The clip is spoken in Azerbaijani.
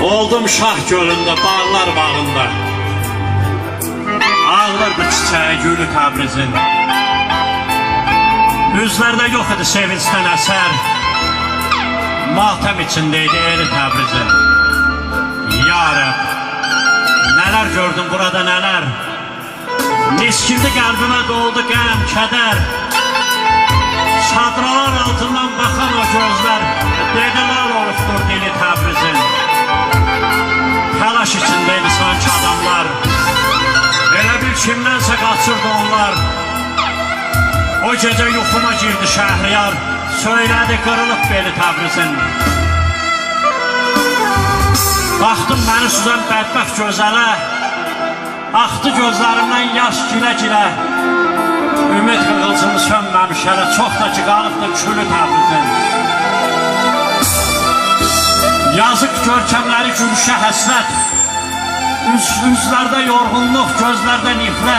Oldum Şah gölündə, bağlar bağında. Ağlardı çiçeği gülü Təbrizin. Üzlərdə yox idi sevincdən əsər. Matəm içindeydi eri Təbrizin. Ya Rəbb, nələr gördüm burada nələr. Niskildi qəlbimə doldu qəm, kədər. Çadralar altından baxan o gözlər, dedilər olubdur dili Təbrizin. Təlaş içindeydi sanki adamlar. Elə bil kimdənsə qaçırdı onlar. O gecə yuxuma girdi Şəhriyar, söylədi qırılıb beli Təbrizin. Baxdım məni süzən bədbəxt gözələ, axdı gözlərimdən yaş gilə-gilə. Ümid qığılcımı sönməmiş hələ, çox da ki qalıbdı külü Təbrizin. Yazıq görkəmləri gülüşə həsrət, üzlərdə yorğunluq, gözlərdə nifrət.